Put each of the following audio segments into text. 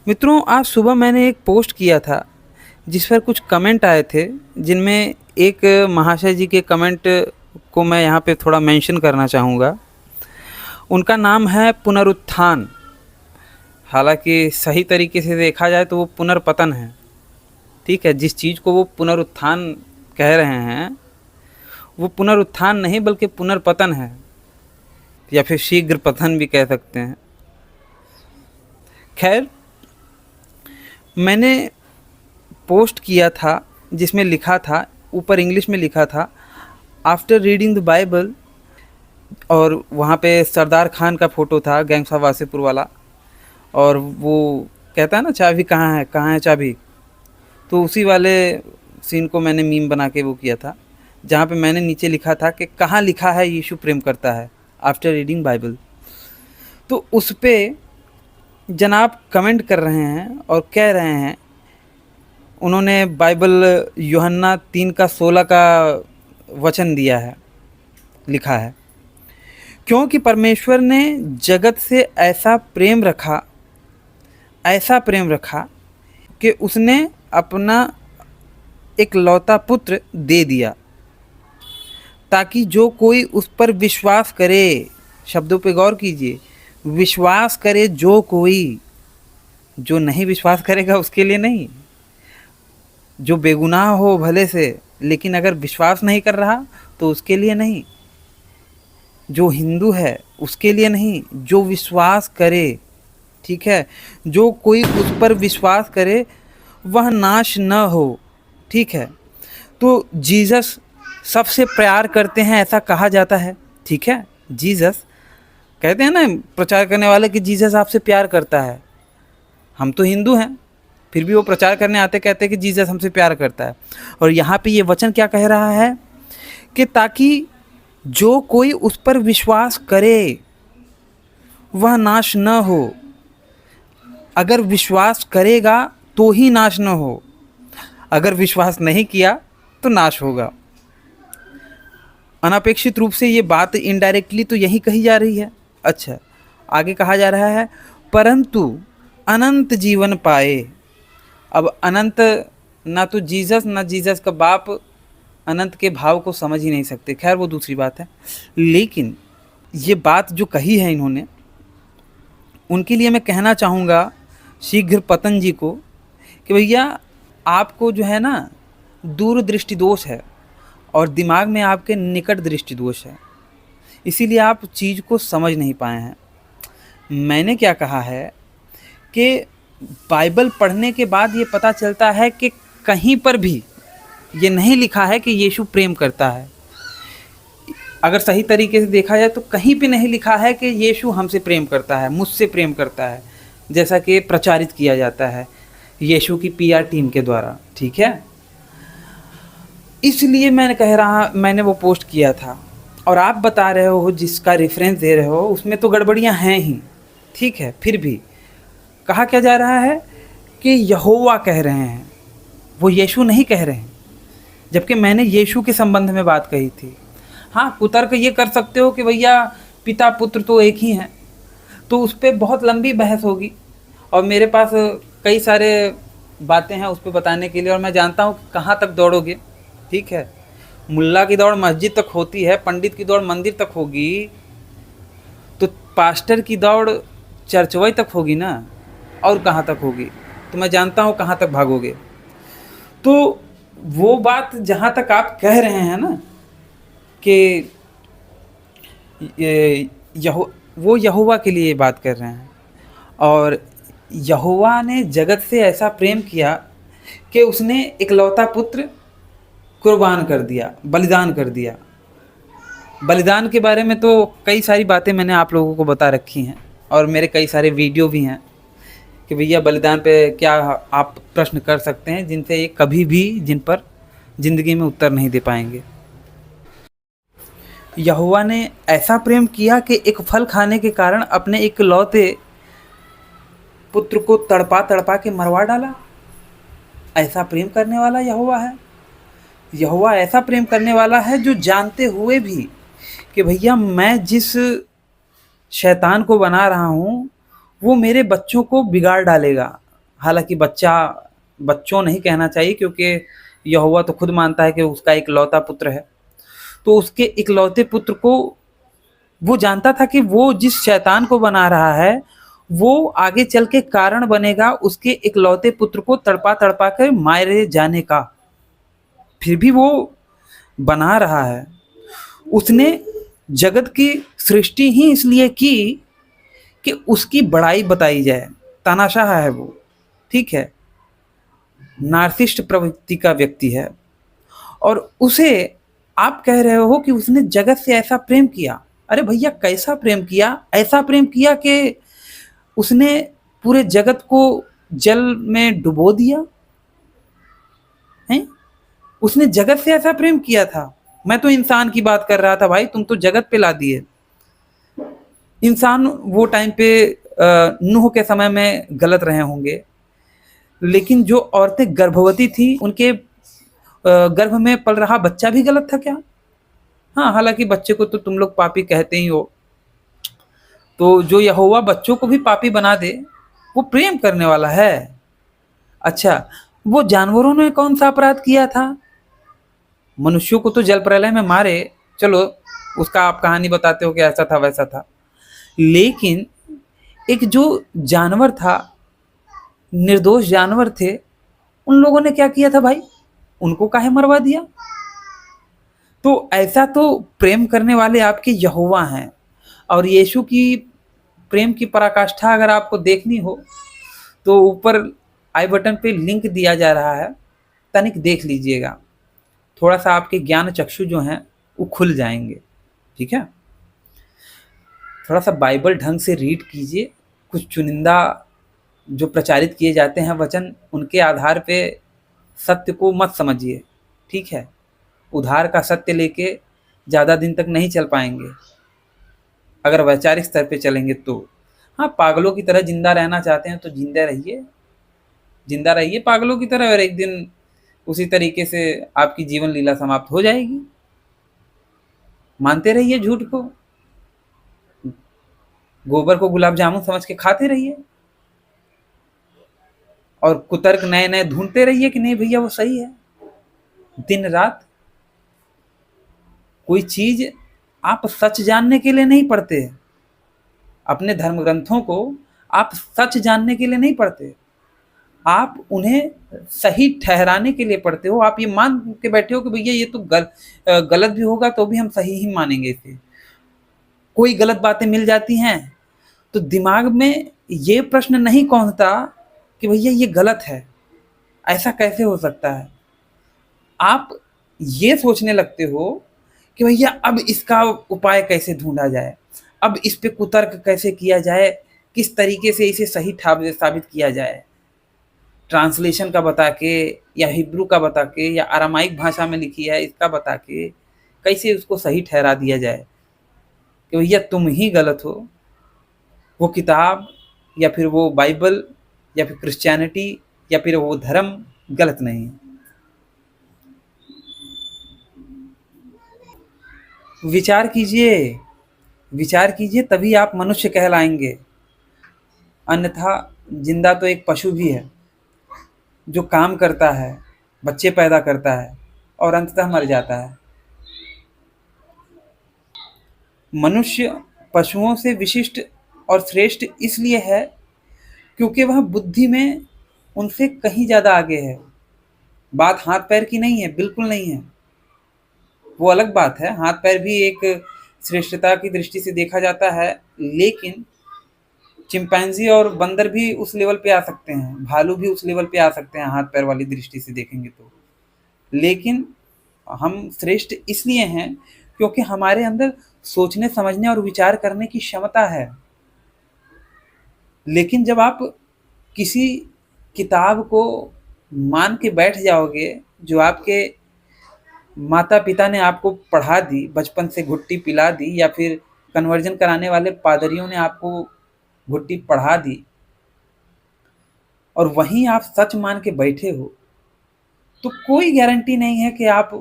मित्रों, आज सुबह मैंने एक पोस्ट किया था जिस पर कुछ कमेंट आए थे, जिनमें एक महाशय जी के कमेंट को मैं यहाँ पे थोड़ा मेंशन करना चाहूँगा। उनका नाम है पुनरुत्थान। हालांकि सही तरीके से देखा जाए तो वो पुनर्पतन है। ठीक है, जिस चीज़ को वो पुनरुत्थान कह रहे हैं वो पुनरुत्थान नहीं बल्कि पुनर्पतन है, या फिर शीघ्र पतन भी कह सकते हैं। खैर, मैंने पोस्ट किया था जिसमें लिखा था, ऊपर इंग्लिश में लिखा था, आफ्टर रीडिंग द बाइबल, और वहाँ पे सरदार खान का फ़ोटो था, गैंग्स ऑफ वासेपुर वाला, और वो कहता है ना, चाबी कहाँ है चाबी। तो उसी वाले सीन को मैंने मीम बना के वो किया था, जहाँ पे मैंने नीचे लिखा था कि कहाँ लिखा है यीशु प्रेम करता है, आफ्टर रीडिंग बाइबल। तो उस पर जनाब कमेंट कर रहे हैं और कह रहे हैं, उन्होंने बाइबल यूहन्ना 3:16 का वचन दिया है, लिखा है, क्योंकि परमेश्वर ने जगत से ऐसा प्रेम रखा कि उसने अपना एक लौता पुत्र दे दिया, ताकि जो कोई उस पर विश्वास करे, शब्दों पे गौर कीजिए, विश्वास करे जो कोई, जो नहीं विश्वास करेगा उसके लिए नहीं, जो बेगुनाह हो भले से लेकिन अगर विश्वास नहीं कर रहा तो उसके लिए नहीं, जो हिंदू है उसके लिए नहीं, जो विश्वास करे। ठीक है, जो कोई उस पर विश्वास करे वह नाश न हो। ठीक है, तो जीसस सबसे प्यार करते हैं ऐसा कहा जाता है। ठीक है, जीसस कहते हैं ना प्रचार करने वाले कि जीसस आपसे प्यार करता है। हम तो हिंदू हैं, फिर भी वो प्रचार करने आते कहते हैं कि जीसस हमसे प्यार करता है। और यहाँ पे ये वचन क्या कह रहा है कि ताकि जो कोई उस पर विश्वास करे वह नाश न हो। अगर विश्वास करेगा तो ही नाश न हो, अगर विश्वास नहीं किया तो नाश होगा। अनपेक्षित रूप से ये बात इनडायरेक्टली तो यही कही जा रही है। अच्छा, आगे कहा जा रहा है, परंतु अनंत जीवन पाए। अब अनंत, ना तो जीसस ना जीसस का बाप अनंत के भाव को समझ ही नहीं सकते। खैर वो दूसरी बात है, लेकिन ये बात जो कही है इन्होंने, उनके लिए मैं कहना चाहूँगा शीघ्र पतन जी को कि भैया आपको जो है ना दूरदृष्टि दोष है और दिमाग में आपके निकट दृष्टि दोष है, इसीलिए आप चीज़ को समझ नहीं पाए हैं। मैंने क्या कहा है कि बाइबल पढ़ने के बाद ये पता चलता है कि कहीं पर भी ये नहीं लिखा है कि यीशु प्रेम करता है। अगर सही तरीके से देखा जाए तो कहीं पे नहीं लिखा है कि यीशु हमसे प्रेम करता है, मुझसे प्रेम करता है, जैसा कि प्रचारित किया जाता है यीशु की पीआर टीम के द्वारा। ठीक है, इसलिए मैंने वो पोस्ट किया था, और आप बता रहे हो, जिसका रेफरेंस दे रहे हो उसमें तो गड़बड़ियां हैं ही। ठीक है, फिर भी कहा क्या जा रहा है कि यहोवा कह रहे हैं, वो यीशु नहीं कह रहे हैं, जबकि मैंने यीशु के संबंध में बात कही थी। हाँ, कुतर्क ये कर सकते हो कि भैया पिता पुत्र तो एक ही हैं, तो उस पर बहुत लंबी बहस होगी और मेरे पास कई सारे बातें हैं उस पर बताने के लिए, और मैं जानता हूँ कि कहाँ तक दौड़ोगे। ठीक है, मुल्ला की दौड़ मस्जिद तक होती है, पंडित की दौड़ मंदिर तक होगी, तो पास्टर की दौड़ चर्चवाई तक होगी ना, और कहाँ तक होगी। तो मैं जानता हूँ कहाँ तक भागोगे। तो वो बात जहाँ तक आप कह रहे हैं ना कि वो यहोवा के लिए बात कर रहे हैं, और यहोवा ने जगत से ऐसा प्रेम किया कि उसने इकलौता पुत्र कुर्बान कर दिया, बलिदान कर दिया। बलिदान के बारे में तो कई सारी बातें मैंने आप लोगों को बता रखी हैं, और मेरे कई सारे वीडियो भी हैं कि भैया बलिदान पे क्या आप प्रश्न कर सकते हैं जिनसे ये कभी भी, जिन पर ज़िंदगी में उत्तर नहीं दे पाएंगे। यहोवा ने ऐसा प्रेम किया कि एक फल खाने के कारण अपने इकलौते पुत्र को तड़पा तड़पा के मरवा डाला। ऐसा प्रेम करने वाला यहोवा है। यहोवा ऐसा प्रेम करने वाला है जो जानते हुए भी कि भैया मैं जिस शैतान को बना रहा हूँ वो मेरे बच्चों को बिगाड़ डालेगा, हालांकि बच्चों नहीं कहना चाहिए, क्योंकि यहोवा तो खुद मानता है कि उसका इकलौता पुत्र है। तो उसके इकलौते पुत्र को वो जानता था कि वो जिस शैतान को बना रहा है वो आगे चल के कारण बनेगा उसके इकलौते पुत्र को तड़पा तड़पा कर मारे जाने का। फिर भी वो बना रहा है। उसने जगत की सृष्टि ही इसलिए की कि उसकी बड़ाई बताई जाए। तानाशाह है वो, ठीक है, नार्सिस्ट प्रवृत्ति का व्यक्ति है। और उसे आप कह रहे हो कि उसने जगत से ऐसा प्रेम किया। अरे भैया, कैसा प्रेम किया? ऐसा प्रेम किया कि उसने पूरे जगत को जल में डुबो दिया है। उसने जगत से ऐसा प्रेम किया था। मैं तो इंसान की बात कर रहा था भाई, तुम तो जगत पे ला दिए। इंसान वो टाइम पे नूह के समय में गलत रहे होंगे, लेकिन जो औरतें गर्भवती थी उनके गर्भ में पल रहा बच्चा भी गलत था क्या? हाँ, हालांकि बच्चे को तो तुम लोग पापी कहते ही हो। तो जो यहोवा बच्चों को भी पापी बना दे, वो प्रेम करने वाला है। अच्छा, वो जानवरों ने कौन सा अपराध किया था? मनुष्यों को तो जल प्रलय में मारे, चलो उसका आप कहानी बताते हो कि ऐसा था वैसा था। लेकिन एक जो जानवर था, निर्दोष जानवर थे, उन लोगों ने क्या किया था भाई? उनको काहे मरवा दिया? तो ऐसा तो प्रेम करने वाले आपके यहोवा हैं। और यीशु की प्रेम की पराकाष्ठा अगर आपको देखनी हो तो ऊपर आई बटन पे लिंक दिया जा रहा है, तनिक देख लीजिएगा। थोड़ा सा आपके ज्ञान चक्षु जो हैं वो खुल जाएंगे, ठीक है। थोड़ा सा बाइबल ढंग से रीड कीजिए। कुछ चुनिंदा जो प्रचारित किए जाते हैं वचन, उनके आधार पे सत्य को मत समझिए, ठीक है। उधार का सत्य लेके ज़्यादा दिन तक नहीं चल पाएंगे अगर वैचारिक स्तर पे चलेंगे तो। हाँ, पागलों की तरह जिंदा रहना चाहते हैं तो जिंदा रहिए पागलों की तरह, और एक दिन उसी तरीके से आपकी जीवन लीला समाप्त हो जाएगी। मानते रहिए झूठ को, गोबर को गुलाब जामुन समझ के खाते रहिए, और कुतर्क नए नए ढूंढते रहिए कि नहीं भैया वो सही है। दिन रात कोई चीज आप सच जानने के लिए नहीं पढ़ते। अपने धर्म ग्रंथों को आप सच जानने के लिए नहीं पढ़ते, आप उन्हें सही ठहराने के लिए पढ़ते हो। आप ये मान के बैठे हो कि भैया ये तो गलत भी होगा तो भी हम सही ही मानेंगे इसे। कोई गलत बातें मिल जाती हैं तो दिमाग में ये प्रश्न नहीं कौंधता कि भैया ये गलत है, ऐसा कैसे हो सकता है। आप ये सोचने लगते हो कि भैया अब इसका उपाय कैसे ढूंढा जाए, अब इस पे कुतर्क कैसे किया जाए, किस तरीके से इसे सही साबित किया जाए। ट्रांसलेशन का बता के, या हिब्रू का बता के, या अरामाइक भाषा में लिखी है इसका बता के कैसे उसको सही ठहरा दिया जाए कि भैया तुम ही गलत हो। वो किताब या फिर वो बाइबल या फिर क्रिश्चियनिटी या फिर वो धर्म गलत नहीं है। विचार कीजिए, विचार कीजिए, तभी आप मनुष्य कहलाएंगे। अन्यथा जिंदा तो एक पशु भी है जो काम करता है, बच्चे पैदा करता है और अंततः मर जाता है। मनुष्य पशुओं से विशिष्ट और श्रेष्ठ इसलिए है क्योंकि वह बुद्धि में उनसे कहीं ज़्यादा आगे है। बात हाथ पैर की नहीं है, बिल्कुल नहीं है। वो अलग बात है, हाथ पैर भी एक श्रेष्ठता की दृष्टि से देखा जाता है, लेकिन चिंपैंजी और बंदर भी उस लेवल पे आ सकते हैं, भालू भी उस लेवल पे आ सकते हैं हाथ पैर वाली दृष्टि से देखेंगे तो। लेकिन हम श्रेष्ठ इसलिए हैं क्योंकि हमारे अंदर सोचने समझने और विचार करने की क्षमता है। लेकिन जब आप किसी किताब को मान के बैठ जाओगे जो आपके माता पिता ने आपको पढ़ा दी, बचपन से घुट्टी पिला दी, या फिर कन्वर्जन कराने वाले पादरियों ने आपको घुट्टी पढ़ा दी, और वहीं आप सच मान के बैठे हो, तो कोई गारंटी नहीं है कि आप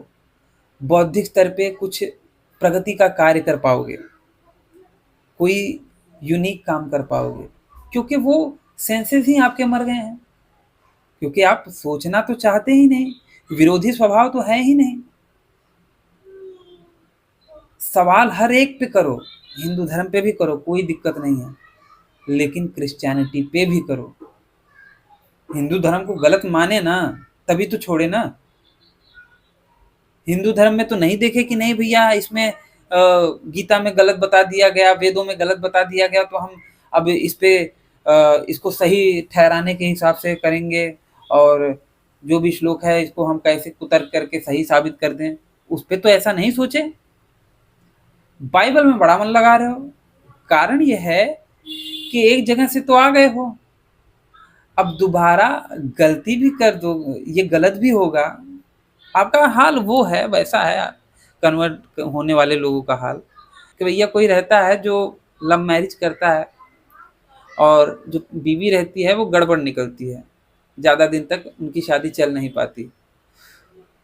बौद्धिक स्तर पे कुछ प्रगति का कार्य कर पाओगे, कोई यूनिक काम कर पाओगे, क्योंकि वो सेंसेस ही आपके मर गए हैं। क्योंकि आप सोचना तो चाहते ही नहीं, विरोधी स्वभाव तो है ही नहीं। सवाल हर एक पे करो, हिंदू धर्म पे भी करो, कोई दिक्कत नहीं है, लेकिन क्रिश्चियनिटी पे भी करो। हिंदू धर्म को गलत माने ना, तभी तो छोड़े ना। हिंदू धर्म में तो नहीं देखे कि नहीं भैया इसमें गीता में गलत बता दिया गया, वेदों में गलत बता दिया गया, तो हम अब इस पे इसको सही ठहराने के हिसाब से करेंगे, और जो भी श्लोक है इसको हम कैसे कुतर्क करके सही साबित कर दें। उस पे तो ऐसा नहीं सोचे। बाइबल में बड़ा मन लगा रहे हो। कारण यह है कि एक जगह से तो आ गए हो, अब दोबारा गलती भी कर दो, ये गलत भी होगा। आपका हाल वो है, वैसा है कन्वर्ट होने वाले लोगों का हाल, कि भैया कोई रहता है जो लव मैरिज करता है और जो बीवी रहती है वो गड़बड़ निकलती है, ज़्यादा दिन तक उनकी शादी चल नहीं पाती,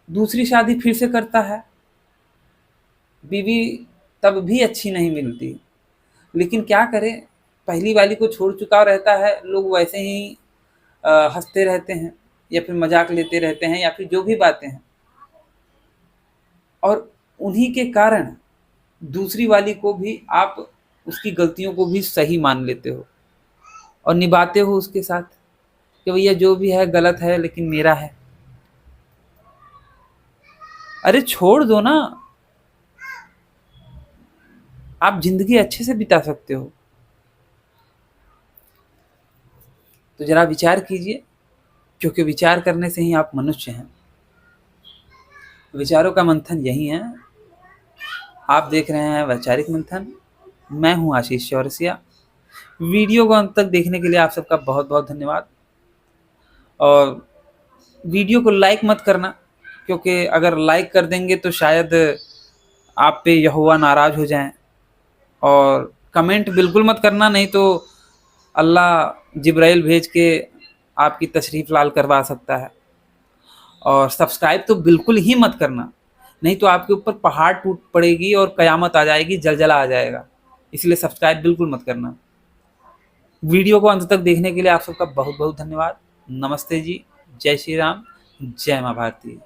दूसरी शादी फिर से करता है, बीवी तब भी अच्छी नहीं मिलती, लेकिन क्या करे, पहली वाली को छोड़ चुका रहता है, लोग वैसे ही हंसते रहते हैं या फिर मजाक लेते रहते हैं या फिर जो भी बातें हैं, और उन्हीं के कारण दूसरी वाली को भी आप उसकी गलतियों को भी सही मान लेते हो और निभाते हो उसके साथ कि भैया जो भी है गलत है लेकिन मेरा है। अरे छोड़ दो ना, आप जिंदगी अच्छे से बिता सकते हो। तो जरा विचार कीजिए, क्योंकि विचार करने से ही आप मनुष्य हैं। विचारों का मंथन यही है। आप देख रहे हैं वैचारिक मंथन। मैं हूं आशीष चौरसिया। वीडियो को अंत तक देखने के लिए आप सबका बहुत बहुत धन्यवाद। और वीडियो को लाइक मत करना, क्योंकि अगर लाइक कर देंगे तो शायद आप पे यहोवा नाराज हो जाएं। और कमेंट बिल्कुल मत करना, नहीं तो अल्लाह जिब्राइल भेज के आपकी तशरीफ़ लाल करवा सकता है। और सब्सक्राइब तो बिल्कुल ही मत करना, नहीं तो आपके ऊपर पहाड़ टूट पड़ेगी और कयामत आ जाएगी, जलजला आ जाएगा। इसलिए सब्सक्राइब बिल्कुल मत करना। वीडियो को अंत तक देखने के लिए आप सबका बहुत बहुत धन्यवाद। नमस्ते जी, जय श्री राम, जय माँ भारती।